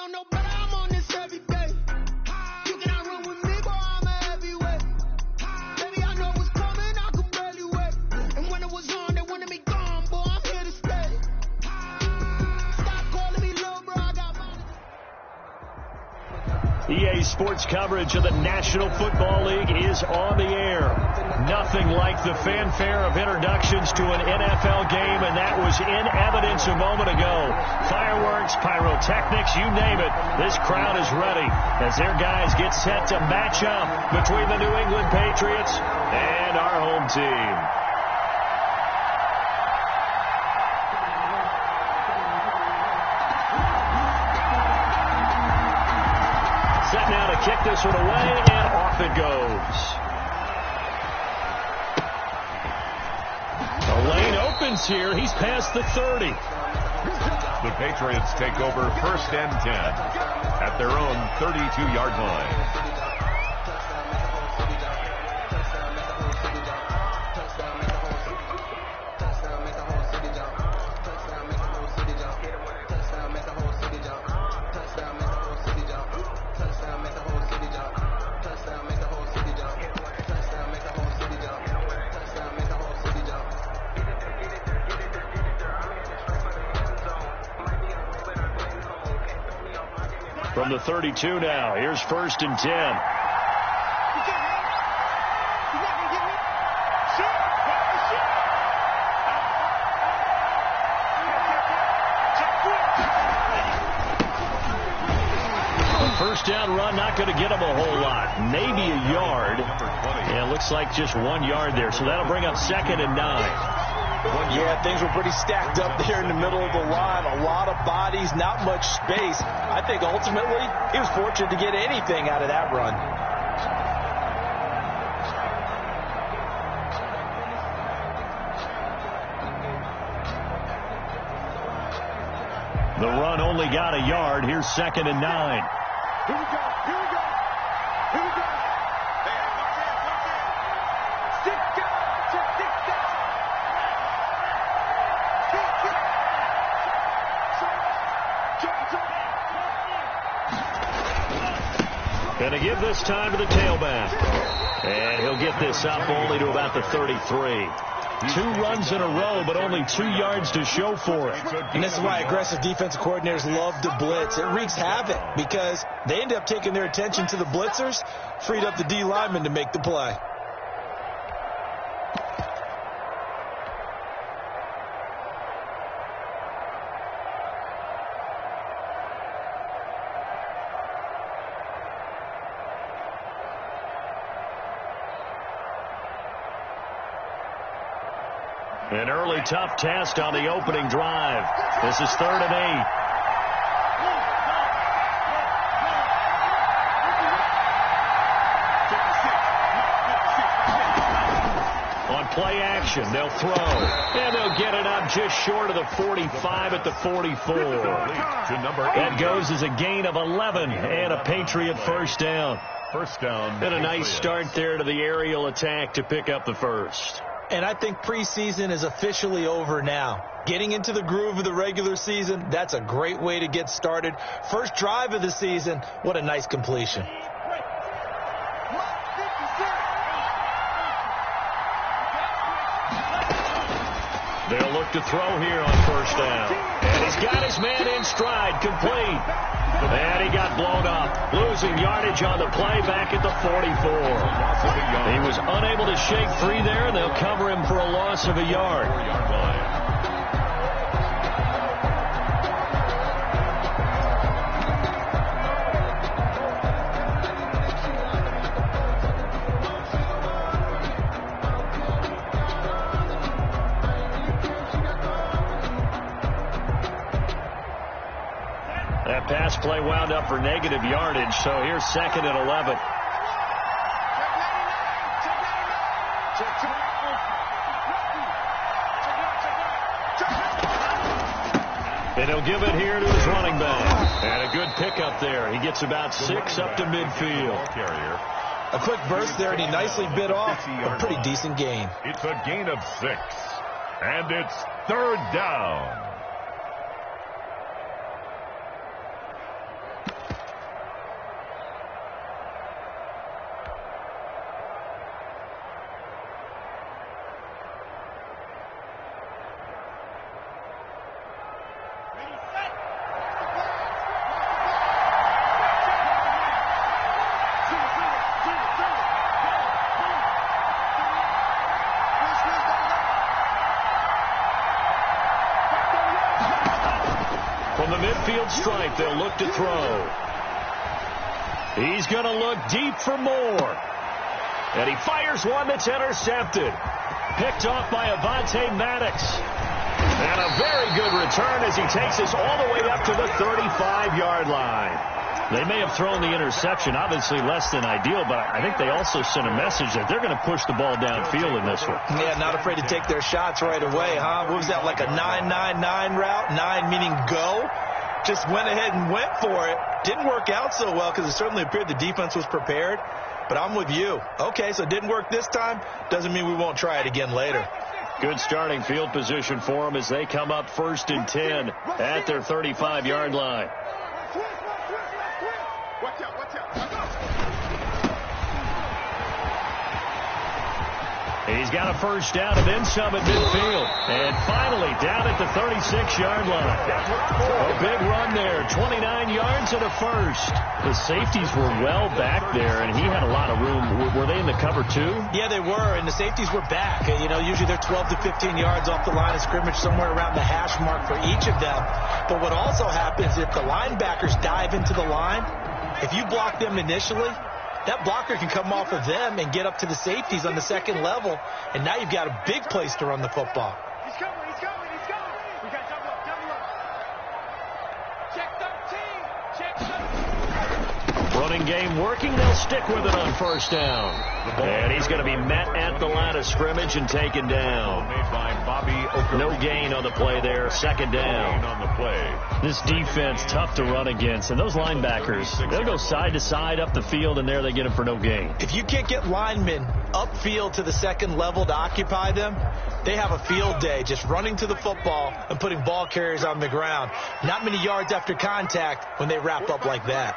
don't know better, I'm on this every day. You cannot run with me, boy, I'm a heavyweight. Baby, I know what's coming, I could barely wait. And when it was on, they wanted me gone, boy, I'm here to stay. Stop calling me little bro, I got mine. EA Sports coverage of the National Football League is on the air. Nothing like the fanfare of introductions to an NFL game, and that was in evidence a moment ago. Fireworks, pyrotechnics, you name it. This crowd is ready as their guys get set to match up between the New England Patriots and our home team. Set now to kick this one away, and off it goes. The lane opens here. He's past the 30. The Patriots take over 1st and 10 at their own 32-yard line. From the 32 now, here's 1st and 10. First down run, not going to get him a whole lot. Maybe a yard. Yeah, looks like just 1 yard there. So that'll bring up 2nd and 9. Yeah, things were pretty stacked up there in the middle of the line. A lot of bodies, not much space. I think ultimately he was fortunate to get anything out of that run. The run only got a yard. Here's 2nd and 9. Here we go, here we go, here we go. Going to give this time to the tailback. And he'll get this up only to about the 33. 2 runs in a row, but only 2 yards to show for it. And this is why aggressive defensive coordinators love to blitz. It wreaks havoc because they end up taking their attention to the blitzers, freed up the D lineman to make the play. An early tough test on the opening drive. This is 3rd and 8. On play action, they'll throw. And they'll get it up just short of the 45 at the 44. That goes as a gain of 11 and a Patriot first down. First down. And a nice start there to the aerial attack to pick up the first. And I think preseason is officially over now. Getting into the groove of the regular season, that's a great way to get started. First drive of the season, what a nice completion. They'll look to throw here on first down. And he's got his man in stride, complete. And he got blown up, losing yardage on the play back at the 44. He was unable to shake free there, and they'll cover him for a loss of a yard. That pass play wound up for negative yardage, so here's 2nd and 11. And he'll give it here to his running back. And a good pickup there. He gets about 6 up to midfield. A quick burst there, and he nicely bit off a pretty decent gain. It's a gain of 6. And it's 3rd down. stripe. They'll look to throw. He's going to look deep for more. And he fires one that's intercepted. Picked off by Avonte Maddox. And a very good return as he takes us all the way up to the 35-yard line. They may have thrown the interception, obviously less than ideal, but I think they also sent a message that they're going to push the ball downfield in this one. Yeah, not afraid to take their shots right away, huh? What was that, like a 9-9-9 route? 9 meaning go? Just went ahead and went for it. Didn't work out so well because it certainly appeared the defense was prepared. But I'm with you. Okay, so it didn't work this time. Doesn't mean we won't try it again later. Good starting field position for them as they come up 1st and 10 at their 35-yard line. He's got a first down and then some at midfield. And finally down at the 36-yard line. A big run there. 29 yards and a first. The safeties were well back there, and he had a lot of room. Were they in the cover too? Yeah, they were, and the safeties were back. You know, usually they're 12 to 15 yards off the line of scrimmage, somewhere around the hash mark for each of them. But what also happens if the linebackers dive into the line, if you block them initially, that blocker can come off of them and get up to the safeties on the second level, and now you've got a big place to run the football. He's coming. We got double up. Check 13. Running game working. They'll stick with it on first down. And he's going to be met at the line of scrimmage and taken down. No gain on the play there. Second down. On the play. This defense tough to run against. And those linebackers, they'll go side to side up the field, and there they get them for no gain. If you can't get linemen upfield to the second level to occupy them, they have a field day just running to the football and putting ball carriers on the ground. Not many yards after contact when they wrap up like that.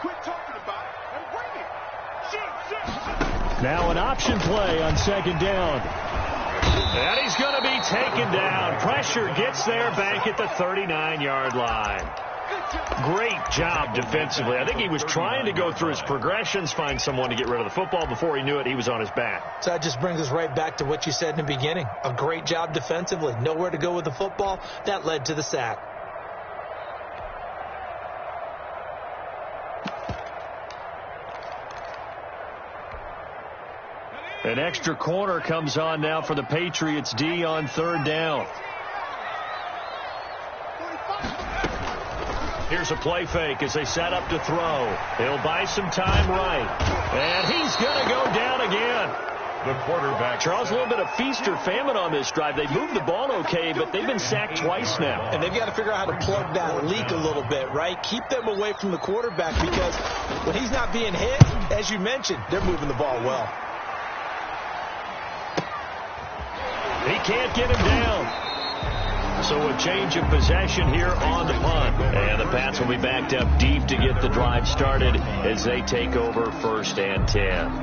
Quit talking about it and bring it. Now an option play on second down. And he's going to be taken down. Pressure gets there back at the 39-yard line. Great job defensively. I think he was trying to go through his progressions, find someone to get rid of the football. Before he knew it, he was on his back. So that just brings us right back to what you said in the beginning. A great job defensively. Nowhere to go with the football. That led to the sack. An extra corner comes on now for the Patriots D on third down. Here's a play fake as they set up to throw. He'll buy some time right. And he's going to go down again. The quarterback. Charles, a little bit of feast or famine on this drive. They moved the ball okay, but they've been sacked twice now. And they've got to figure out how to plug that leak a little bit, right? Keep them away from the quarterback because when he's not being hit, as you mentioned, they're moving the ball well. He can't get him down. So a change of possession here on the punt. And the Pats will be backed up deep to get the drive started as they take over 1st and 10.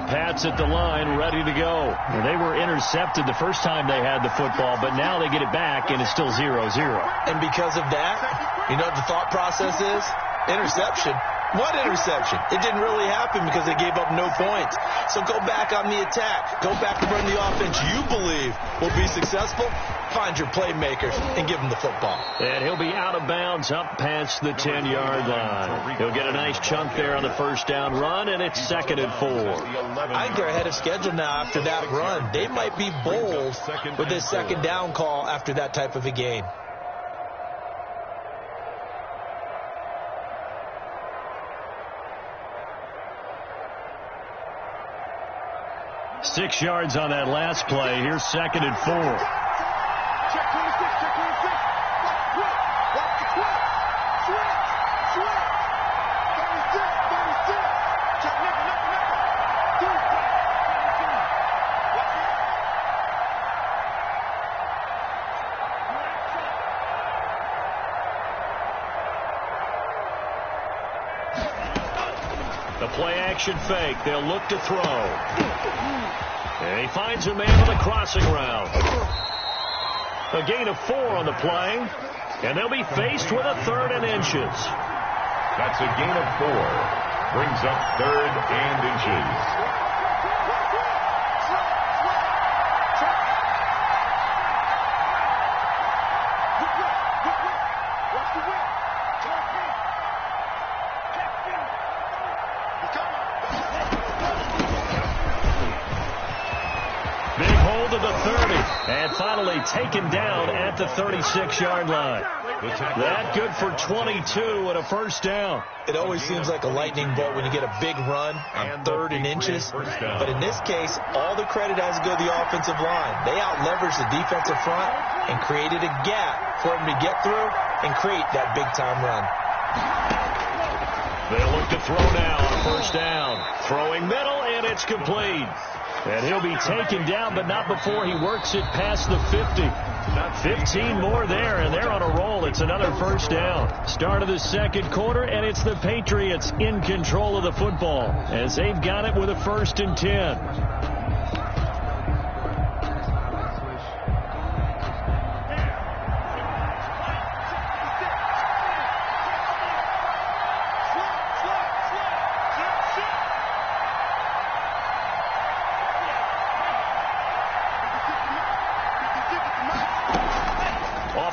Pats at the line, ready to go. They were intercepted the first time they had the football, but now they get it back, and it's still 0-0. And because of that, you know what the thought process is? Interception. What interception? It didn't really happen because they gave up no points. So go back on the attack. Go back and run the offense you believe will be successful. Find your playmakers and give them the football. And he'll be out of bounds up past the 10-yard line. He'll get a nice chunk there on the first down run, and it's 2nd and 4. I think they're ahead of schedule now after that run. They might be bold with this second down call after that type of a game. Six yards on that last play. Here's 2nd and 4. Check 26, check 26. Watch the clock. Switch. 36. Check nickel. Dude. Watch it. The play action fake. They'll look to throw. And he finds a man on the crossing route. A gain of 4 on the play, and they'll be faced with a 3rd and inches. That's a gain of 4. Brings up 3rd and inches. And finally taken down at the 36-yard line. That good for 22 and a first down. It always seems like a lightning bolt when you get a big run on 3rd and inches. But in this case, all the credit has to go to the offensive line. They out-leveraged the defensive front and created a gap for him to get through and create that big-time run. They'll look to throw now on first down. Throwing middle, and it's complete. And he'll be taken down, but not before he works it past the 50. 15 more there, and they're on a roll. It's another first down. Start of the second quarter, and it's the Patriots in control of the football as they've got it with a 1st and 10.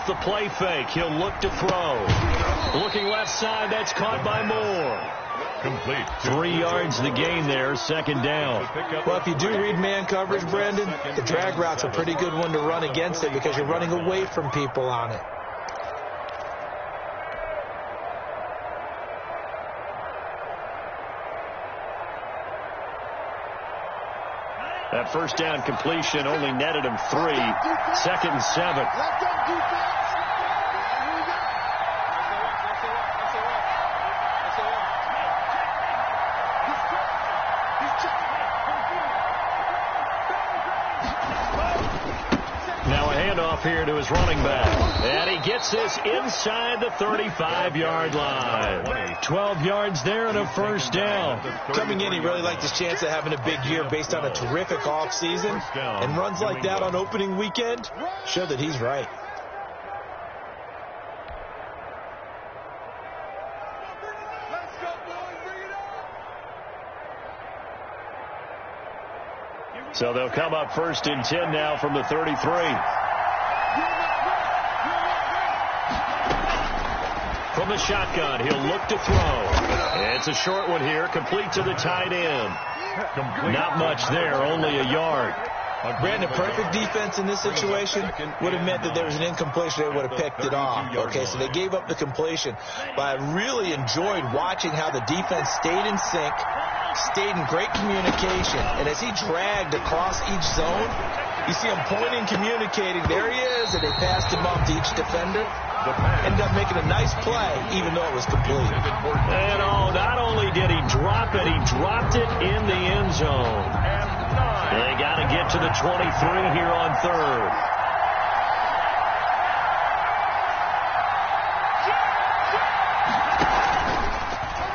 The play fake. He'll look to throw. Looking left side. That's caught by Moore. Complete. 3 yards the gain there. 2nd down. Well, if you do read man coverage, Brandon, the drag route's a pretty good one to run against it because you're running away from people on it. That first down completion only netted him 3. 2nd and 7. Here to his running back. And he gets this inside the 35-yard line. 12 yards there and a first down. Coming in, he really liked his chance of having a big year based on a terrific offseason. And runs like that on opening weekend show that he's right. So they'll come up 1st and 10 now from the 33. From the shotgun, he'll look to throw. It's a short one here, complete to the tight end. Not much there, only a yard. Brandon, perfect defense in this situation would have meant that there was an incompletion. They would have picked it off. Okay, so they gave up the completion. But I really enjoyed watching how the defense stayed in sync, stayed in great communication. And as he dragged across each zone, you see him pointing, communicating. There he is, and they passed him off to each defender. Ended up making a nice play, even though it was complete. And not only did he drop it, he dropped it in the end zone. They got to get to the 23 here on 3rd.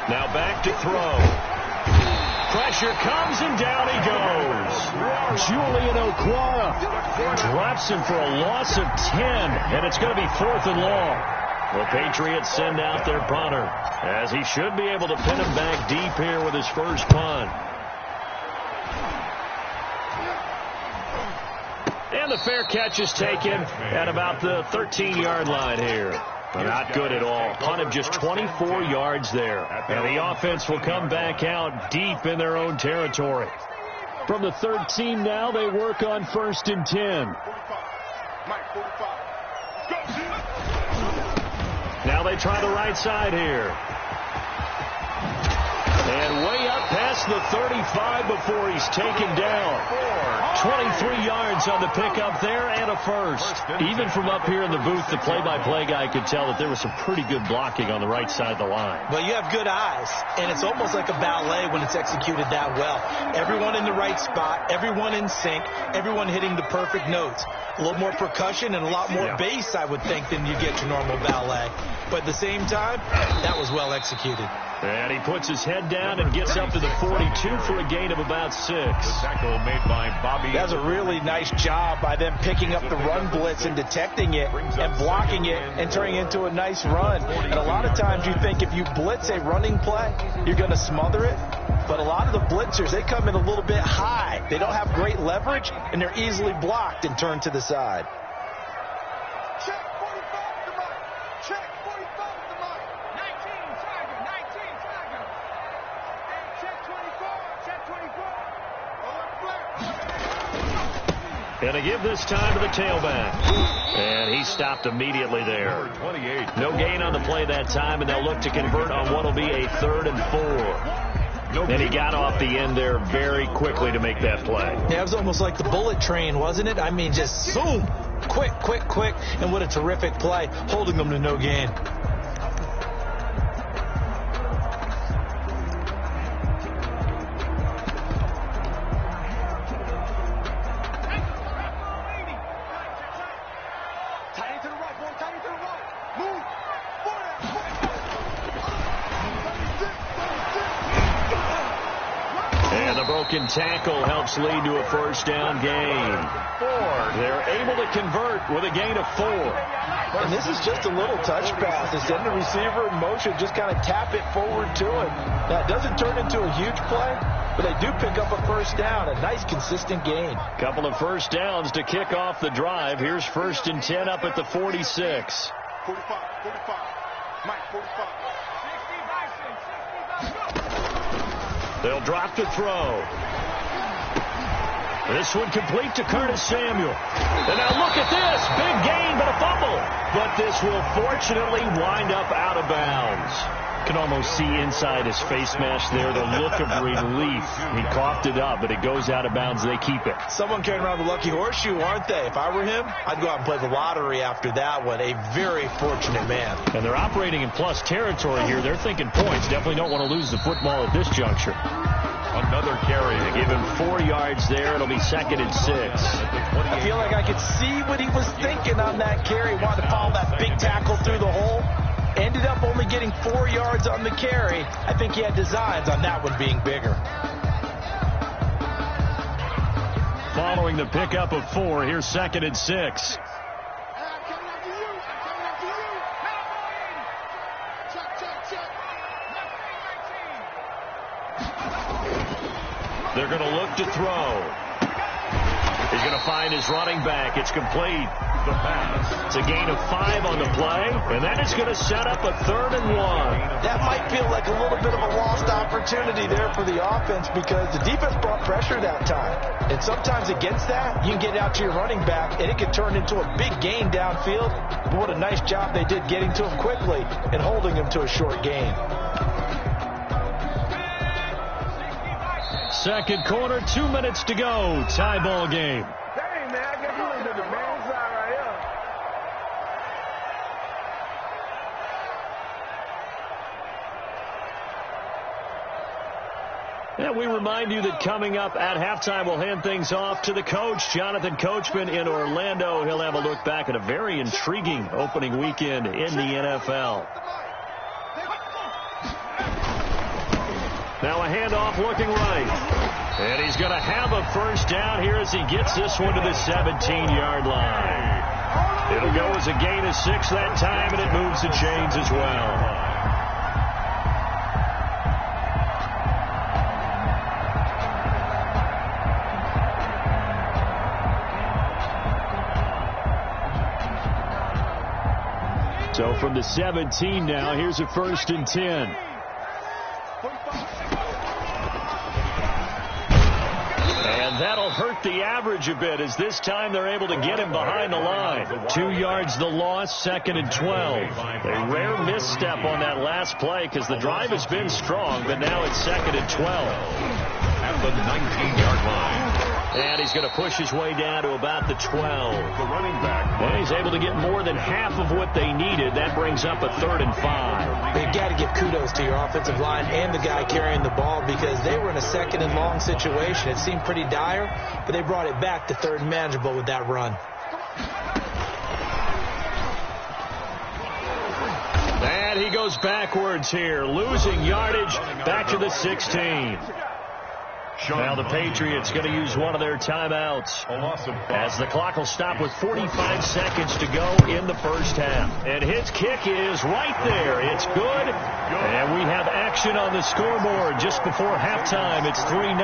Now back to throw. Pressure comes, and down he goes. Julian Okwara drops him for a loss of 10, and it's going to be 4th and long. The Patriots send out their punter, as he should be able to pin him back deep here with his first punt. And the fair catch is taken at about the 13-yard line here. Not good at all. Punted just 24 yards there. And the offense will come back out deep in their own territory. From the 13 now, they work on 1st and 10. Now they try the right side here. And way up past the 35 before he's taken down. 23 yards on the pickup there and a first. Even from up here in the booth, the play-by-play guy could tell that there was some pretty good blocking on the right side of the line. Well, you have good eyes, and it's almost like a ballet when it's executed that well. Everyone in the right spot, everyone in sync, everyone hitting the perfect notes. A little more percussion and a lot more bass, I would think, than you get your normal ballet. But at the same time, that was well executed. And he puts his head down and gets up to the 42 for a gain of about 6. The tackle made by Bobby. That's a really nice job by them picking up the run blitz and detecting it and blocking it and turning it into a nice run. And a lot of times you think if you blitz a running play, you're going to smother it. But a lot of the blitzers, they come in a little bit high. They don't have great leverage, and they're easily blocked and turned to the side. Check 45 to Mike. Check 45 to Mike. 19 Tiger. 19 Tiger. And check 24. Check 24. And to give this time to the tailback. And he stopped immediately there. 28. No gain on the play that time, and they'll look to convert on what will be a 3rd and 4. And he got off the end there very quickly to make that play. Yeah, it was almost like the bullet train, wasn't it? I mean, just zoom. Quick, quick, quick. And what a terrific play, holding them to no gain. Broken tackle helps lead to a 1st down gain. 4. They're able to convert with a gain of 4. And this is just a little touch pass. They send the receiver in motion, just kind of tap it forward to him. Now, it doesn't turn into a huge play, but they do pick up a 1st down, a nice consistent gain. Couple of 1st downs to kick off the drive. Here's 1st and 10 up at the 46. 45. Mike, 45. They'll drop to throw. This one complete to Curtis Samuel. And now look at this. Big gain, but a fumble. But this will fortunately wind up out of bounds. You can almost see inside his face mask there the look of relief. He coughed it up, but it goes out of bounds. They keep it. Someone carrying around the lucky horseshoe, aren't they? If I were him, I'd go out and play the lottery after that one. A very fortunate man. And they're operating in plus territory here. They're thinking points. Definitely don't want to lose the football at this juncture. Another carry. They give him 4 yards there. It'll be 2nd and 6. I feel like I could see what he was thinking on that carry. Wanted to follow that big tackle through the hole. Ended up only getting 4 yards on the carry. I think he had designs on that one being bigger. Following the pickup of 4, here's 2nd and 6. They're going to look to throw. He's going to find his running back. It's complete. The pass. It's a gain of 5 on the play, and that is going to set up a 3rd and 1. That might feel like a little bit of a lost opportunity there for the offense because the defense brought pressure that time. And sometimes against that, you can get out to your running back, and it can turn into a big gain downfield. But what a nice job they did getting to him quickly and holding him to a short gain. Second quarter, 2 minutes to go. Tie ball game. Dang, man, I guess you went to the man side right here. And we remind you that coming up at halftime, we'll hand things off to the coach, Jonathan Coachman in Orlando. He'll have a look back at a very intriguing opening weekend in the NFL. Now a handoff looking right. And he's going to have a 1st down here as he gets this one to the 17-yard line. It'll go as a gain of 6 that time, and it moves the chains as well. So from the 17 now, here's a 1st and 10. And that'll hurt the average a bit as this time they're able to get him behind the line. 2 yards the loss, 2nd and 12. A rare misstep on that last play because the drive has been strong, but now it's 2nd and 12. At the 19-yard line. And he's going to push his way down to about the 12. The running back. Well, he's able to get more than half of what they needed. That brings up a 3rd and 5. You've got to give kudos to your offensive line and the guy carrying the ball because they were in a 2nd and long situation. It seemed pretty dire, but they brought it back to 3rd and manageable with that run. And And he goes backwards here, losing yardage back to the 16. Now the Patriots going to use one of their timeouts as the clock will stop with 45 seconds to go in the first half. And his kick is right there. It's good. And we have action on the scoreboard just before halftime. It's 3-0.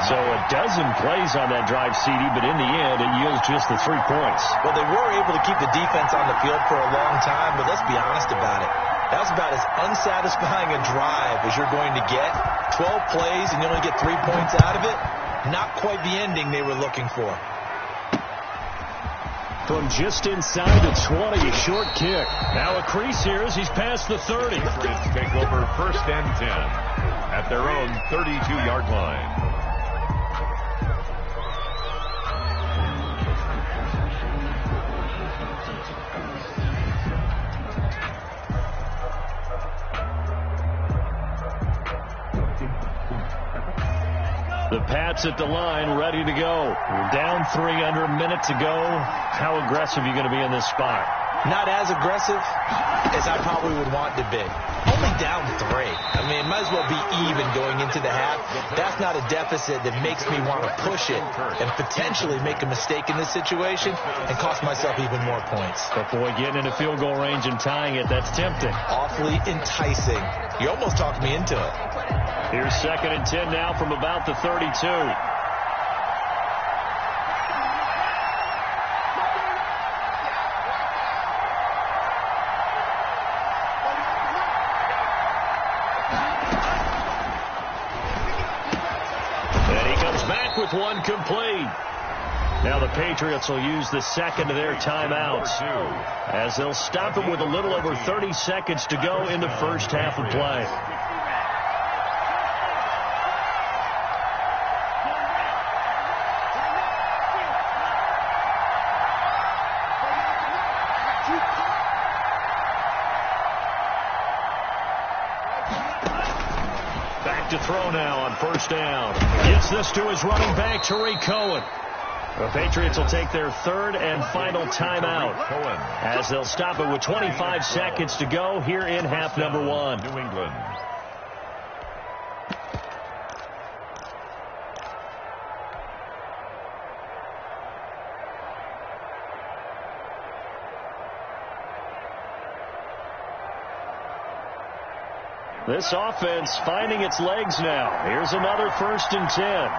So a dozen plays on that drive, CD, but in the end it yields just the 3 points. Well, they were able to keep the defense on the field for a long time, but let's be honest about it. That's about as unsatisfying a drive as you're going to get. 12 plays and you only get 3 points out of it. Not quite the ending they were looking for. From just inside the 20, a short kick. Now a crease here as he's past the 30. Patriots take over 1st and 10 at their own 32-yard line. The Pats at the line, ready to go. We're down 3 under a minute to go. How aggressive are you going to be in this spot? Not as aggressive as I probably would want to be. Only down 3. I mean, it might as well be even going into the half. That's not a deficit that makes me want to push it and potentially make a mistake in this situation and cost myself even more points. But boy, getting into field goal range and tying it, that's tempting. Awfully enticing. You almost talked me into it. Here's 2nd and 10 now from about the 32. And he comes back with one complete. Now the Patriots will use the second of their timeouts as they'll stop it with a little over 30 seconds to go in the first half of play. To throw now on 1st down. Gets this to his running back, Tariq Cohen. The Patriots will take their 3rd and final timeout as they'll stop it with 25 seconds to go here in half number 1. New England. This offense finding its legs now. Here's another 1st and 10.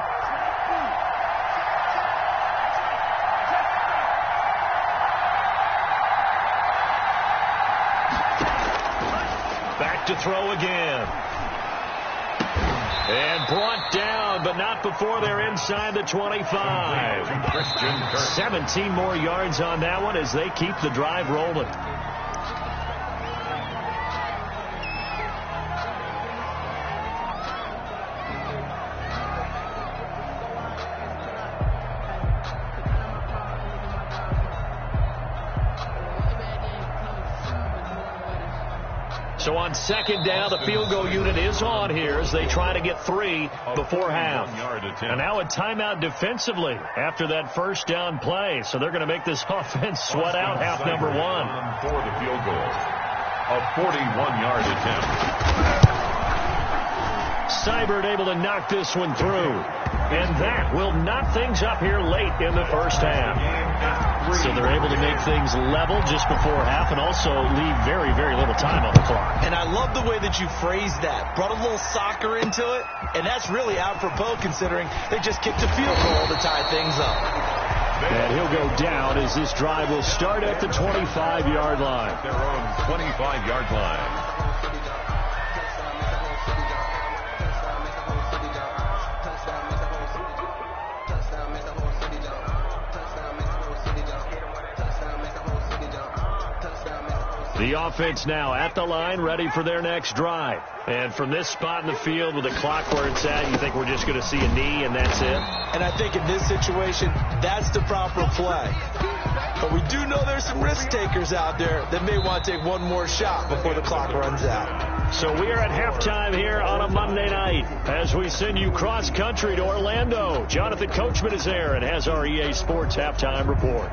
Back to throw again. And brought down, but not before they're inside the 25. 17 more yards on that one as they keep the drive rolling. So on 2nd down, the field goal unit is on here as they try to get 3 before half. And now a timeout defensively after that 1st down play. So they're going to make this offense sweat out half number 1. For the field goal. A 41-yard attempt. Seibert able to knock this one through. And that will knock things up here late in the first half. So they're able to make things level just before half and also leave very, very little time on the clock. And I love the way that you phrased that. Brought a little soccer into it, and that's really apropos considering they just kicked a field goal to tie things up. And he'll go down as this drive will start at the 25-yard line. Their own 25-yard line. The offense now at the line, ready for their next drive. And from this spot in the field with the clock where it's at, you think we're just going to see a knee and that's it? And I think in this situation, that's the proper play. But we do know there's some risk takers out there that may want to take one more shot before the clock runs out. So we are at halftime here on a Monday night as we send you cross-country to Orlando. Jonathan Coachman is there and has our EA Sports halftime report.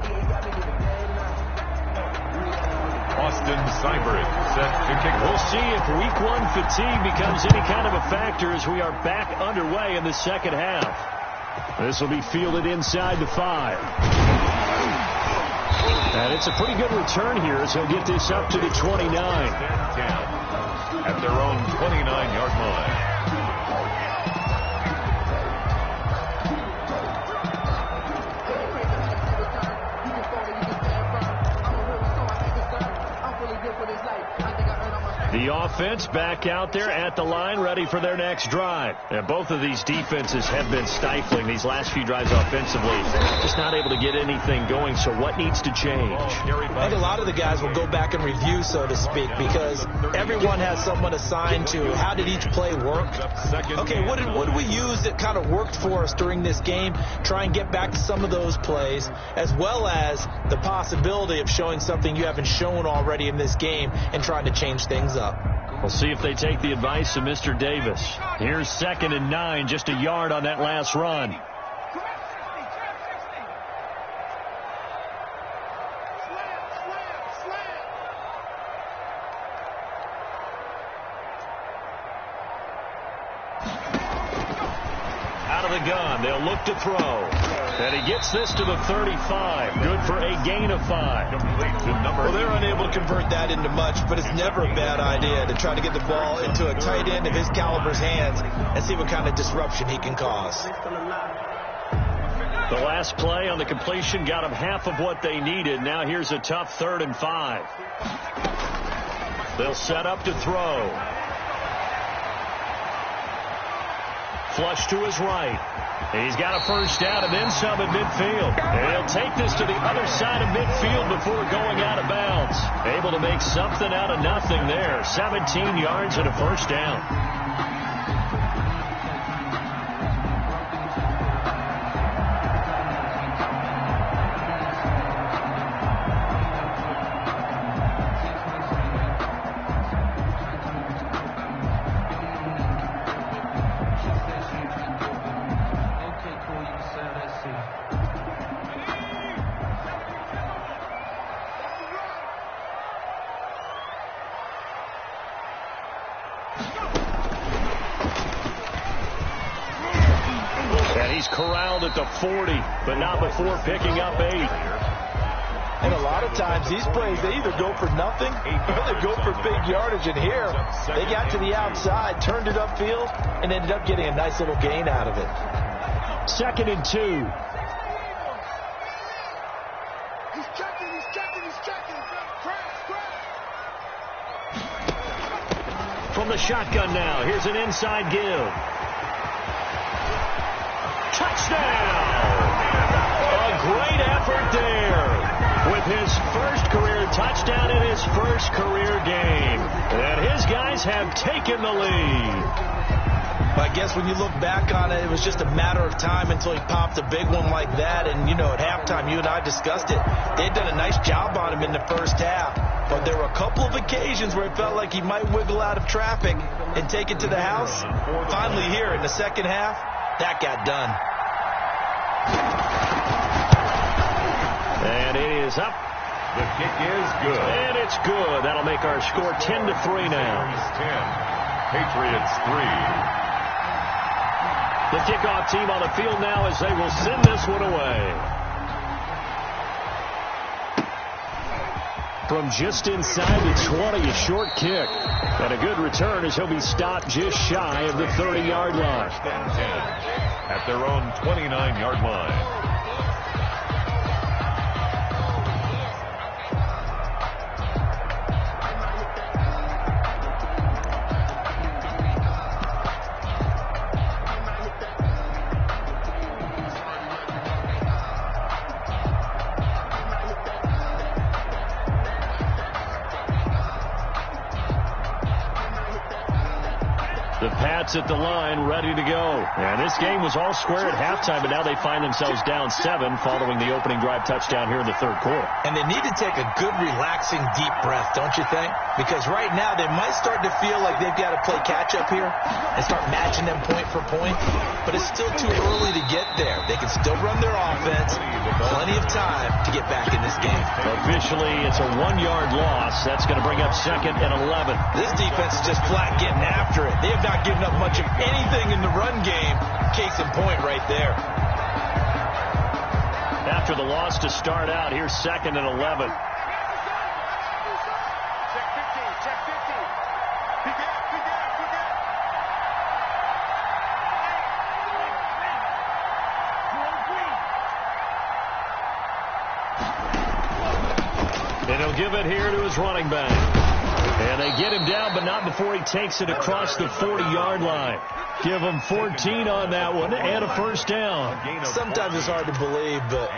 Austin Seibert set to kick. We'll see if week one fatigue becomes any kind of a factor as we are back underway in the second half. This will be fielded inside the 5. And it's a pretty good return here as he'll get this up to the 29. 10 at their own 29-yard line. The offense back out there at the line, ready for their next drive. And both of these defenses have been stifling these last few drives offensively. Just not able to get anything going, so what needs to change? I think a lot of the guys will go back and review, so to speak, because everyone has someone assigned to how did each play work. Okay, what did we use that kind of worked for us during this game? Try and get back to some of those plays, as well as the possibility of showing something you haven't shown already in this game and trying to change things up. We'll see if they take the advice of Mr. Davis. Here's 2nd and 9, just a yard on that last run. Out of the gun, they'll look to throw. And he gets this to the 35. Good for a gain of 5. Well, they're unable to convert that into much, but it's never a bad idea to try to get the ball into a tight end of his caliber's hands and see what kind of disruption he can cause. The last play on the completion got them half of what they needed. Now here's a tough 3rd and 5. They'll set up to throw. Flush to his right. He's got a first down and then some at midfield. And he'll take this to the other side of midfield before going out of bounds. Able to make something out of nothing there. 17 yards and a first down. And he's corralled at the 40, but not before picking up 8. And a lot of times these plays, they either go for nothing or they go for big yardage. And here, they got to the outside, turned it upfield, and ended up getting a nice little gain out of it. 2nd and 2. He's checking. From the shotgun now, here's an inside give. Touchdown! A great effort there with his first career touchdown in his first career game. And his guys have taken the lead. I guess when you look back on it, it was just a matter of time until he popped a big one like that. And, you know, at halftime, you and I discussed it. They'd done a nice job on him in the first half. But there were a couple of occasions where it felt like he might wiggle out of traffic and take it to the house. Finally here in the second half, that got done. And it is up. The kick is good. And it's good. That'll make our score 10-3 now. 10. Patriots 3. The kickoff team on the field now as they will send this one away. From just inside the 20, a short kick. And a good return as he'll be stopped just shy of the 30-yard line. At their own 29-yard line. The Pats at the line, ready to go. And this game was all square at halftime, but now they find themselves down 7 following the opening drive touchdown here in the third quarter. And they need to take a good, relaxing, deep breath, don't you think? Because right now they might start to feel like they've got to play catch-up here and start matching them point for point. But it's still too early to get there. They can still run their offense. Plenty of time to get back in this game. Officially, it's a 1-yard loss. That's going to bring up 2nd and 11. This defense is just flat getting after it. They have not given up much of anything in the run game. Case in point right there. After the loss to start out, here's 2nd and 11. And he'll give it here to his running back. And they get him down, but not before he takes it across the 40-yard line. Give him 14 on that one and a first down. Sometimes it's hard to believe, but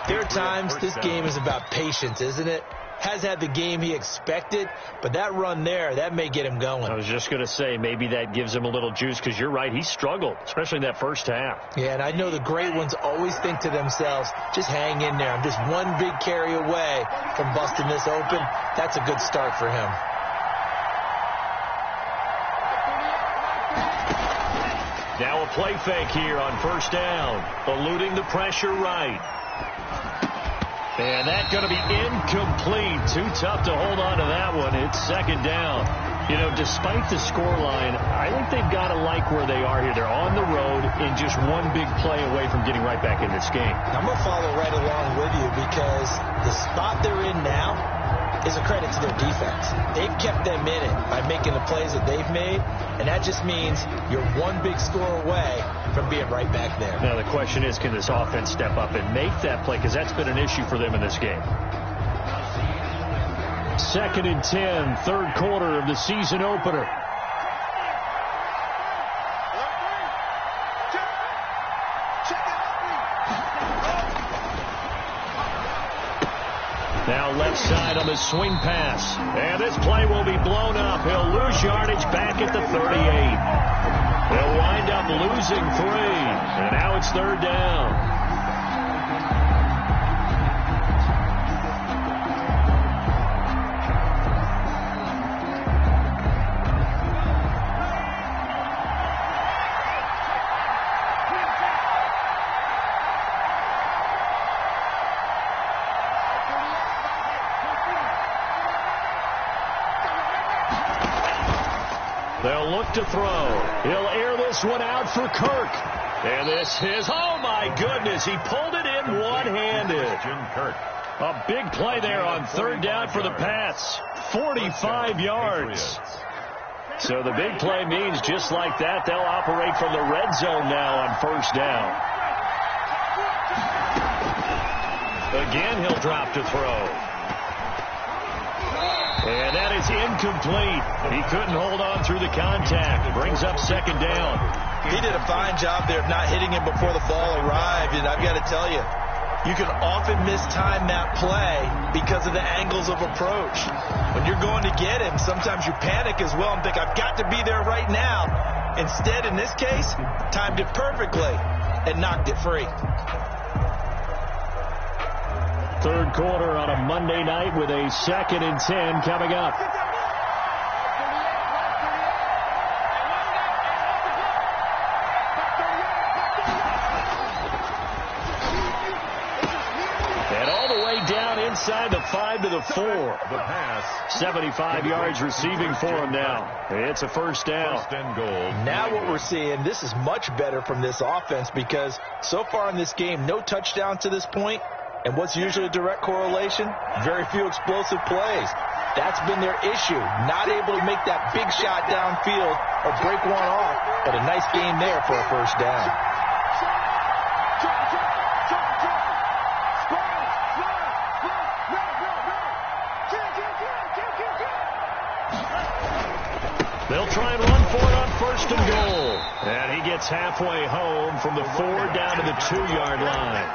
there are times this game is about patience, isn't it? Has had the game he expected, but that run there, that may get him going. I was just going to say, maybe that gives him a little juice, because you're right, he struggled, especially in that first half. Yeah, and I know the great ones always think to themselves, just hang in there. I'm just one big carry away from busting this open. That's a good start for him. Now a play fake here on first down, eluding the pressure right. And that's going to be incomplete. Too tough to hold on to that one. It's 2nd down. You know, despite the scoreline, I think they've got to like where they are here. They're on the road and just one big play away from getting right back in this game. I'm going to follow right along with you, because the spot they're in now is a credit to their defense. They've kept them in it by making the plays that they've made, and that just means you're one big score away from being right back there. Now the question is, can this offense step up and make that play? Because that's been an issue for them in this game. 2nd and 10, third quarter of the season opener. Now left side on the swing pass. And this play will be blown up. He'll lose yardage back at the 38. They'll wind up losing 3. And now it's 3rd down. They'll look to throw. He'll air this one out for Kirk. And this is, oh my goodness, he pulled it in one-handed. Jim Kirk. A big play there on 3rd down for the Pats. 45 yards. So the big play means just like that, they'll operate from the red zone now on 1st down. Again, he'll drop to throw. And that is incomplete. He couldn't hold on through the contact. Brings up 2nd down. He did a fine job there of not hitting him before the ball arrived. And I've got to tell you, you can often mistime that play because of the angles of approach. When you're going to get him, sometimes you panic as well and think, I've got to be there right now. Instead, in this case, timed it perfectly and knocked it free. Third quarter on a Monday night with a 2nd and 10 coming up. And all the way down inside the 5 to the 4. The pass. 75 yards receiving for him now. It's a 1st down. 1st and goal. Now what we're seeing, this is much better from this offense, because so far in this game, no touchdown to this point. And what's usually a direct correlation? Very few explosive plays. That's been their issue. Not able to make that big shot downfield or break one off, but a nice game there for a 1st down. They'll try and run for it on 1st and goal. And he gets halfway home from the 4 down to the 2-yard line.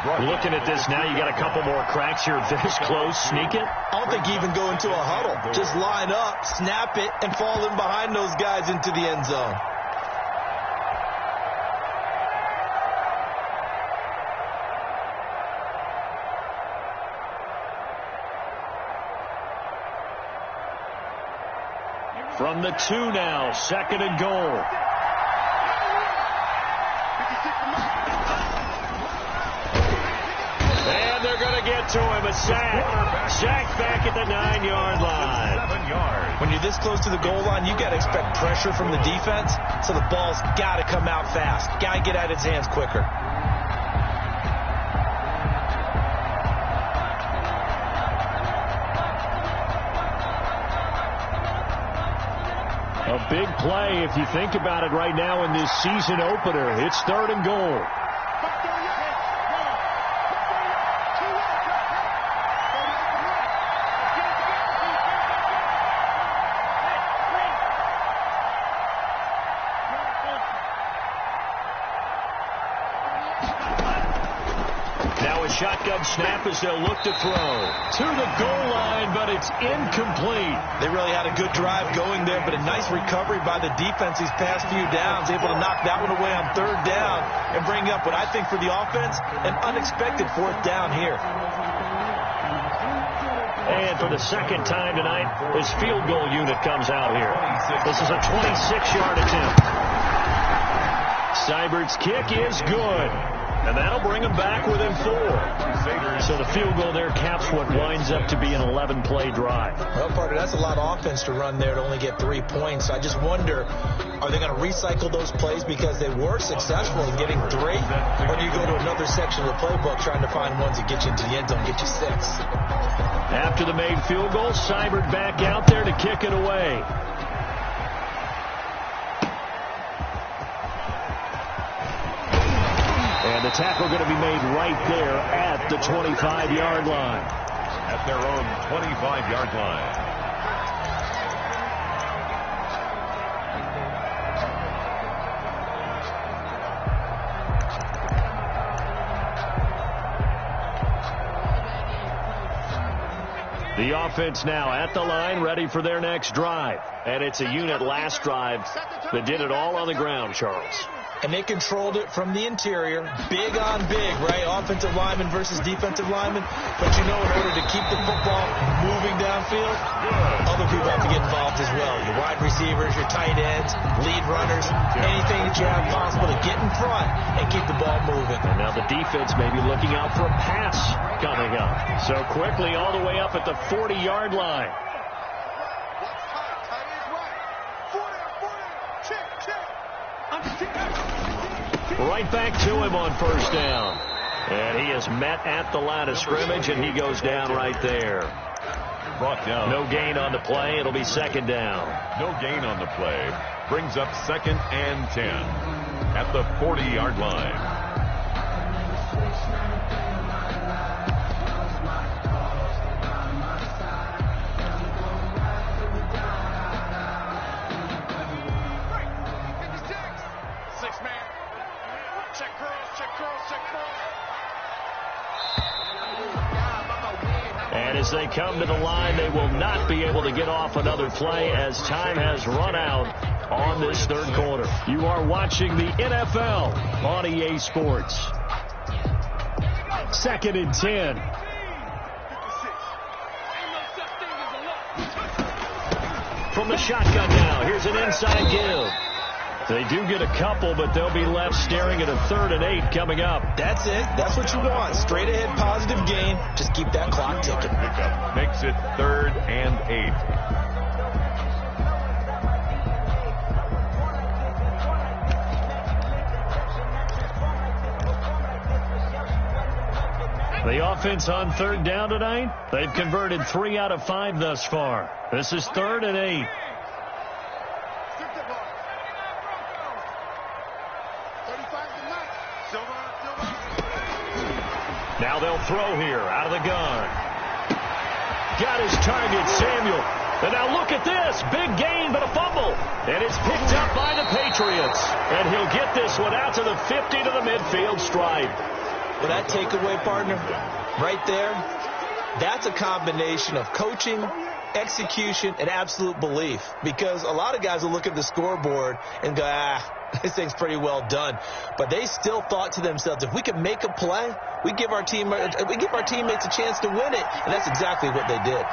Looking at this now, you got a couple more cracks here. This close, sneak it. I don't think you even go into a huddle. Just line up, snap it, and fall in behind those guys into the end zone. From the 2 now, 2nd and goal. And they're going to get to him. A sack. Sack back at the 9-yard line. 7 yards. When you're this close to the goal line, you got to expect pressure from the defense, so the ball's got to come out fast. Got to get out of its hands quicker. A big play, if you think about it right now in this season opener. It's 3rd and goal. Shotgun snap as they'll look to throw to the goal line, but it's incomplete. They really had a good drive going there, but a nice recovery by the defense these past few downs, able to knock that one away on 3rd down and bring up what I think for the offense, an unexpected 4th down here. And for the 2nd time tonight, his field goal unit comes out here. This is a 26-yard attempt. Seibert's kick is good. And that'll bring him back within 4. So the field goal there caps what winds up to be an 11-play drive. Well, partner, that's a lot of offense to run there to only get 3 points. I just wonder, are they going to recycle those plays because they were successful in getting 3? Or do you go to another section of the playbook trying to find ones that get you into the end zone, get you 6? After the made field goal, Seibert back out there to kick it away. And the tackle going to be made right there at the 25-yard line. At their own 25-yard line. The offense now at the line, ready for their next drive. And it's a unit last drive that did it all on the ground, Charles. And they controlled it from the interior. Big on big, right? Offensive lineman versus defensive lineman. But you know, in order to keep the football moving downfield, other people have to get involved as well. Your wide receivers, your tight ends, lead runners, anything that you have possible to get in front and keep the ball moving. And now the defense may be looking out for a pass coming up. So quickly all the way up at the 40-yard line. Right back to him on 1st down. And he is met at the line of scrimmage, and he goes down right there. Brought down. No gain on the play. It'll be 2nd down. No gain on the play. Brings up 2nd and 10 at the 40-yard line. And as they come to the line, they will not be able to get off another play as time has run out on this 3rd quarter. You are watching the NFL on EA Sports. 2nd and 10. From the shotgun now, here's an inside give. They do get a couple, but they'll be left staring at a 3rd and 8 coming up. That's it. That's what you want. Straight ahead positive gain. Just keep that clock ticking. Makes it 3rd and 8. The offense on 3rd down tonight, they've converted 3 out of 5 thus far. This is 3rd and 8. Now they'll throw here out of the gun. Got his target, Samuel. And now look at this. Big gain, but a fumble. And it's picked up by the Patriots. And he'll get this one out to the 50 to the midfield stripe. Well, that takeaway, partner, right there, that's a combination of coaching, execution, and absolute belief. Because a lot of guys will look at the scoreboard and go, this thing's pretty well done. But they still thought to themselves, if we can make a play, we give our teammates a chance to win it. And that's exactly what they did.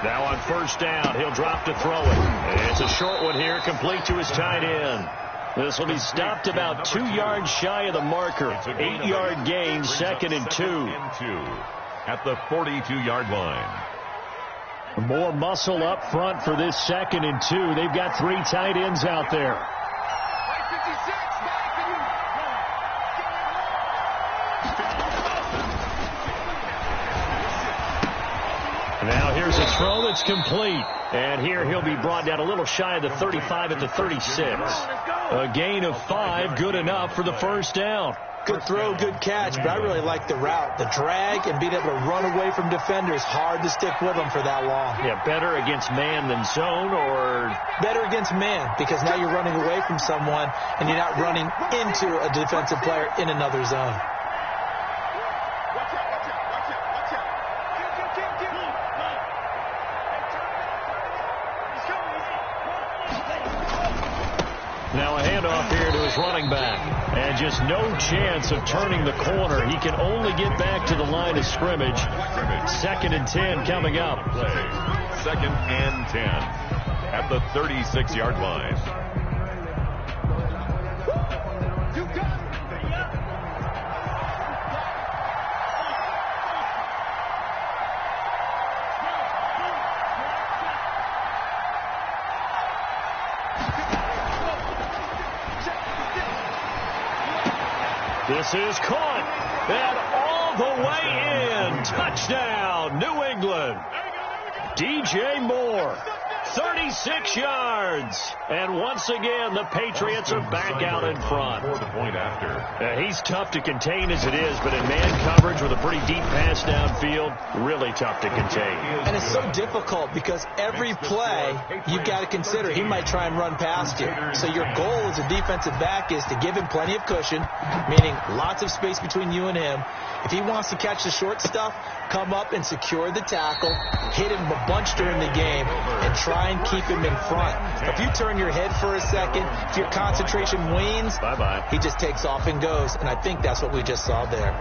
Now on first down, he'll drop to throw it. It's a short one here, complete to his tight end. This will be stopped about 2 yards shy of the marker. 8-yard gain, 2nd and 2. At the 42-yard line. More muscle up front for this 2nd and 2. They've got 3 tight ends out there. Now here's a throw that's complete. And here he'll be brought down a little shy of the 35 at the 36. A gain of 5, good enough for the first down. Good throw, good catch, but I really like the route. The drag and being able to run away from defenders, hard to stick with them for that long. Yeah, better against man than zone, or? Better against man, because now you're running away from someone and you're not running into a defensive player in another zone. Now a handoff here to his running back. And just no chance of turning the corner. He can only get back to the line of scrimmage. 2nd and 10 coming up. 2nd and 10 at the 36-yard line. This is caught, and all the way in. Touchdown, New England. DJ Moore, 36 yards. And once again, the Patriots are back out in front. For the point after. He's tough to contain as it is, but in man coverage with a pretty deep pass downfield, really tough to contain. And it's so difficult because every play you've got to consider he might try and run past you. So your goal as a defensive back is to give him plenty of cushion, meaning lots of space between you and him. If he wants to catch the short stuff, come up and secure the tackle, hit him a bunch during the game, and try and keep him in front. If you turn your head for a second, if your concentration wanes, bye-bye. He just takes off and goes, and I think that's what we just saw there.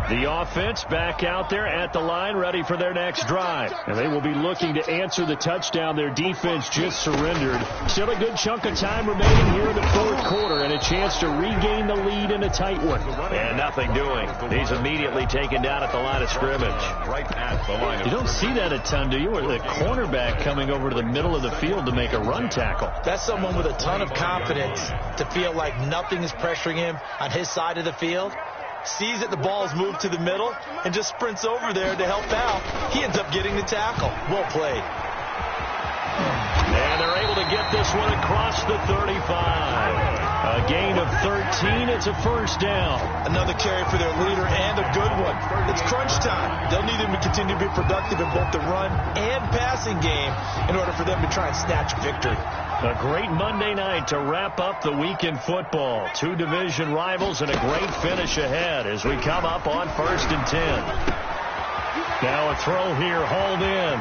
The offense back out there at the line, ready for their next drive. And they will be looking to answer the touchdown their defense just surrendered. Still a good chunk of time remaining here in the 4th quarter, and a chance to regain the lead in a tight one. And nothing doing. He's immediately taken down at the line of scrimmage. Right at the line of You don't see that a ton, do you? Or the cornerback coming over to the middle of the field to make a run tackle. That's someone with a ton of confidence to feel like nothing is pressuring him on his side of the field. Sees that the ball is moved to the middle and just sprints over there to help out. He ends up getting the tackle. Well played. And they're able to get this one across the 35. A gain of 13. It's a first down. Another carry for their leader and a good one. It's crunch time. They'll need him to continue to be productive in both the run and passing game in order for them to try and snatch victory. A great Monday night to wrap up the week in football. 2 division rivals and a great finish ahead as we come up on 1st and 10. Now a throw here, hauled in.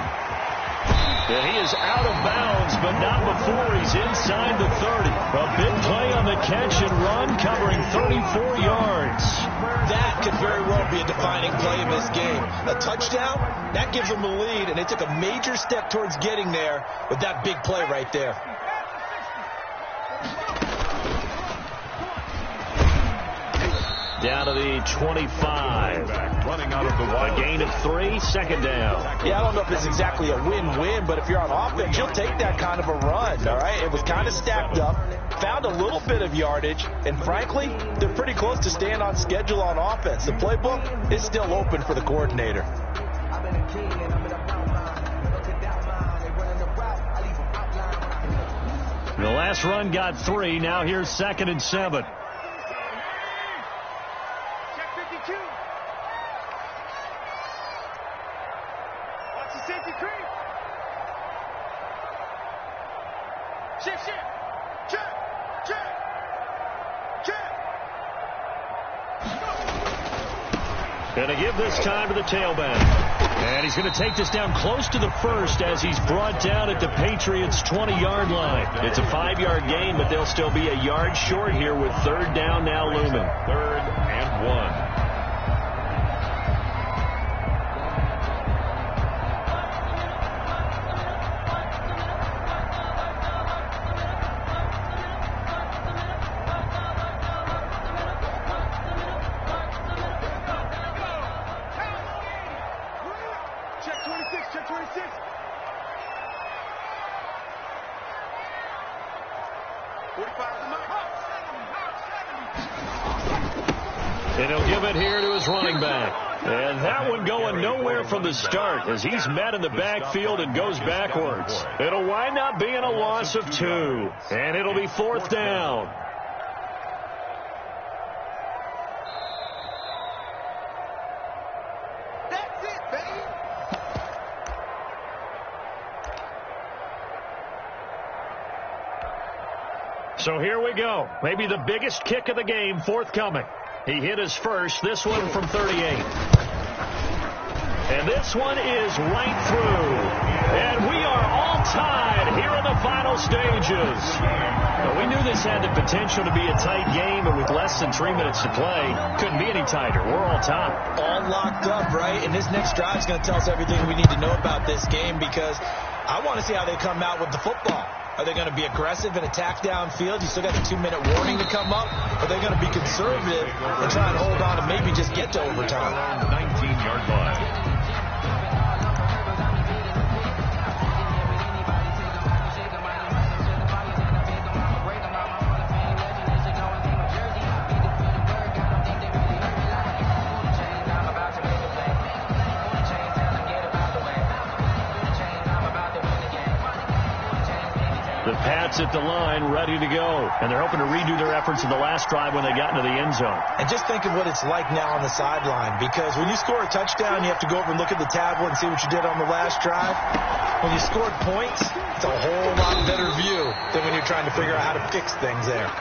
And he is out of bounds, but not before he's inside the 30. A big play on the catch and run, covering 34 yards. That could very well be a defining play in this game. A touchdown, that gives them a lead, and they took a major step towards getting there with that big play right there. Down to the 25. Running out of the A gain of 3, 2nd down. Yeah, I don't know if it's exactly a win-win, but if you're on offense, you'll take that kind of a run, all right? It was kind of stacked up, found a little bit of yardage, and frankly, they're pretty close to staying on schedule on offense. The playbook is still open for the coordinator. The last run got 3. Now here's 2nd and 7. Check 52. Watch the safety creep. Shift. Check. Going to give this time to the tailback. And he's going to take this down close to the first as he's brought down at the Patriots' 20-yard line. It's a 5-yard gain, but they'll still be a yard short here with 3rd down now looming. 3rd and 1. Check 26. And he'll give it here to his running back. And that one going nowhere from the start as he's met in the backfield and goes backwards. It'll wind up being a loss of 2. And it'll be 4th down. That's it, baby. So here we go. Maybe the biggest kick of the game forthcoming. He hit his first, this one from 38. And this one is right through. And we are all tied here in the final stages. Well, we knew this had the potential to be a tight game, but with less than 3 minutes to play, couldn't be any tighter. We're all tied. All locked up, right? And this next drive is going to tell us everything we need to know about this game because I want to see how they come out with the football. Are they going to be aggressive and attack downfield? You still got the 2-minute warning to come up? Are they going to be conservative and try and hold on and maybe just get to overtime? 19-yard line. Pats at the line, ready to go. And they're hoping to redo their efforts in the last drive when they got into the end zone. And just think of what it's like now on the sideline, because when you score a touchdown, you have to go over and look at the tablet and see what you did on the last drive. When you scored points, it's a whole lot better view than when you're trying to figure out how to fix things there.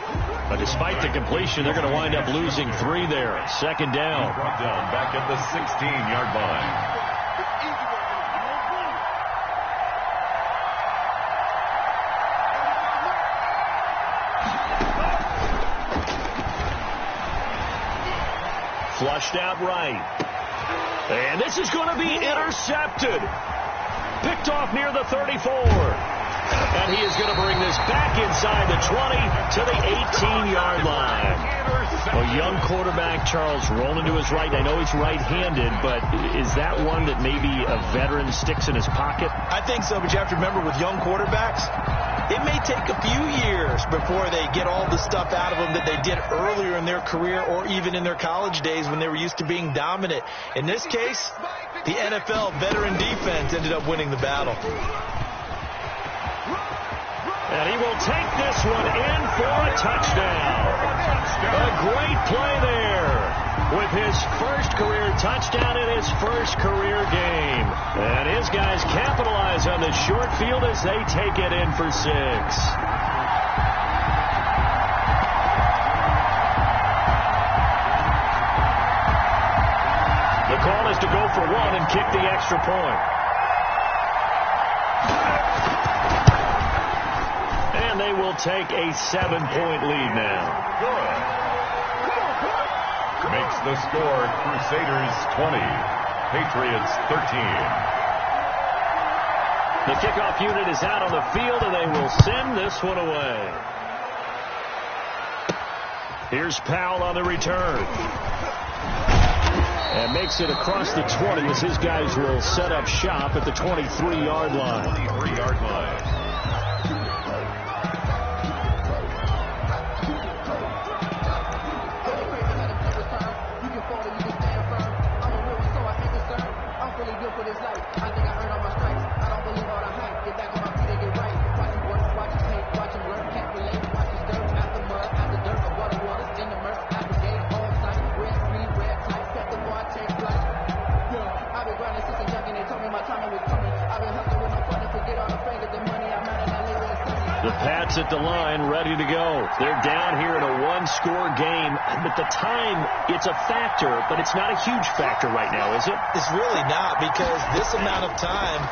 But despite the completion, they're going to wind up losing 3 there. 2nd down. Brought down back at the 16-yard line. Flushed out right. And this is going to be intercepted. Picked off near the 34. And he is going to bring this back inside the 20 to the 18-yard line. A young quarterback, Charles, rolling to his right. I know he's right-handed, but is that one that maybe a veteran sticks in his pocket? I think so, but you have to remember with young quarterbacks, it may take a few years before they get all the stuff out of them that they did earlier in their career or even in their college days when they were used to being dominant. In this case, the NFL veteran defense ended up winning the battle. And he will take this one in for a touchdown. A great play there with his first career touchdown in his first career game. And his guys capitalize on the short field as they take it in for 6. The call is to go for 1 and kick the extra point. And they will take a 7-point lead now. Makes the score Crusaders 20, Patriots 13. The kickoff unit is out on the field, and they will send this one away. Here's Powell on the return. And makes it across the 20 as his guys will set up shop at the 23-yard line. 23-yard line. The Pats at the line, ready to go. They're down here in a one-score game. At the time, it's a factor, but it's not a huge factor right now, is it? It's really not, because this amount of time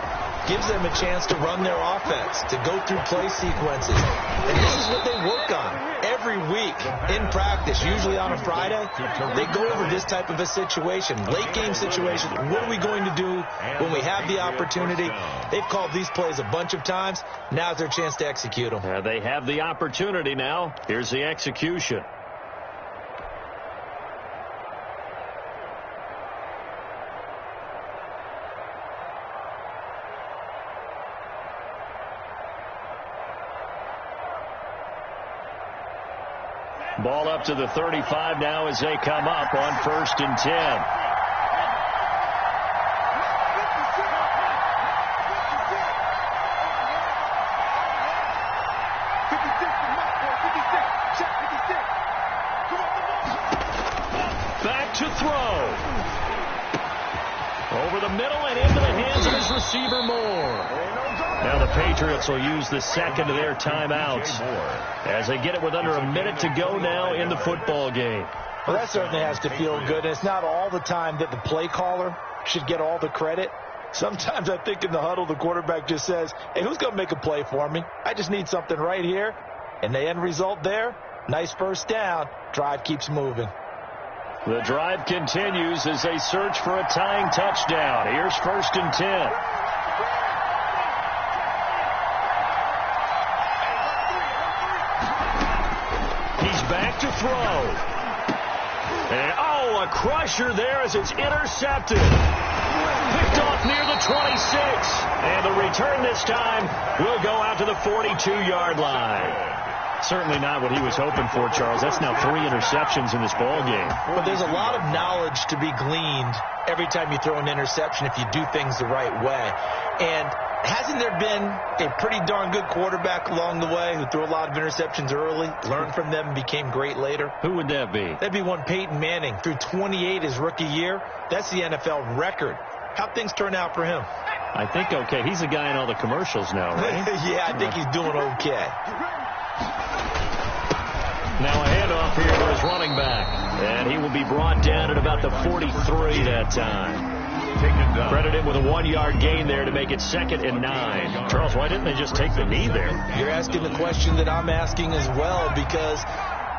gives them a chance to run their offense, to go through play sequences. And this is what they work on every week in practice, usually on a Friday. They go over this type of a situation, late game situation. What are we going to do when we have the opportunity? They've called these plays a bunch of times. Now's their chance to execute them. They have the opportunity now. Here's the execution. Ball up to the 35 now as they come up on 1st and 10. Back to throw. Over the middle and into the hands of his receiver Moore. Now the Patriots will use the second of their timeouts as they get it with under a minute to go now in the football game. Well, that certainly has to feel good. It's not all the time that the play caller should get all the credit. Sometimes I think in the huddle the quarterback just says, hey, who's going to make a play for me? I just need something right here. And the end result there, nice first down. Drive keeps moving. The drive continues as they search for a tying touchdown. Here's 1st and 10. Back to throw. And, a crusher there as it's intercepted. Picked off near the 26. And the return this time will go out to the 42-yard line. Certainly not what he was hoping for, Charles. That's now 3 interceptions in this ball game. But there's a lot of knowledge to be gleaned every time you throw an interception if you do things the right way. And hasn't there been a pretty darn good quarterback along the way who threw a lot of interceptions early, learned from them, and became great later? Who would that be? That'd be one Peyton Manning. Threw 28 his rookie year. That's the NFL record. How'd things turn out for him? I think okay. He's the guy in all the commercials now, right? Yeah, I think he's doing okay. Now a handoff here to his running back. And he will be brought down at about the 43 that time. Credit him with a 1-yard gain there to make it 2nd and 9. Charles, why didn't they just take the knee there? You're asking the question that I'm asking as well, because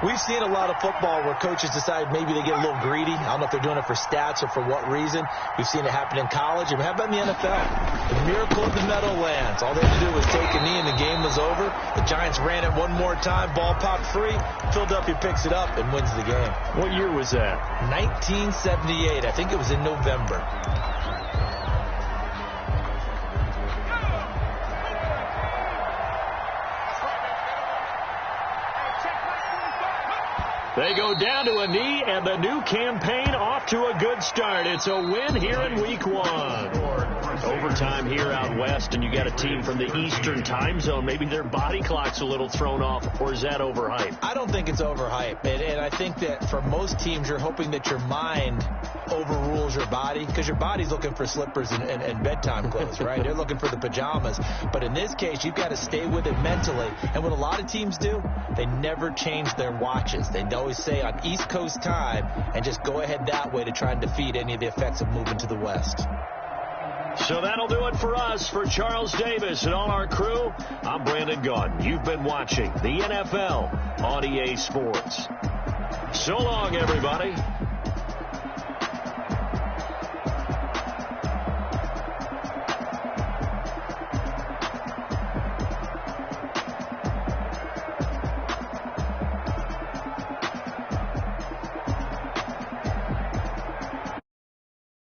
we've seen a lot of football where coaches decide maybe they get a little greedy. I don't know if they're doing it for stats or for what reason. We've seen it happen in college. And how about in the NFL? The miracle of the Meadowlands. All they had to do was take a knee and the game was over. The Giants ran it one more time. Ball popped free. Philadelphia picks it up and wins the game. What year was that? 1978. I think it was in November. They go down to a knee, and the new campaign off to a good start. It's a win here in Week 1. Overtime here out west, and you got a team from the Eastern time zone. Maybe their body clock's a little thrown off, or is that overhyped? I don't think it's overhyped, and I think that for most teams, you're hoping that your mind overrules your body, because your body's looking for slippers and bedtime clothes, right? They're looking for the pajamas. But in this case, you've got to stay with it mentally. And what a lot of teams do, they never change their watches. They always say on East Coast time and just go ahead that way to try and defeat any of the effects of moving to the West. So that'll do it for us. For Charles Davis and all our crew, I'm Brandon Gaudin. You've been watching the NFL on EA Sports. So long, everybody.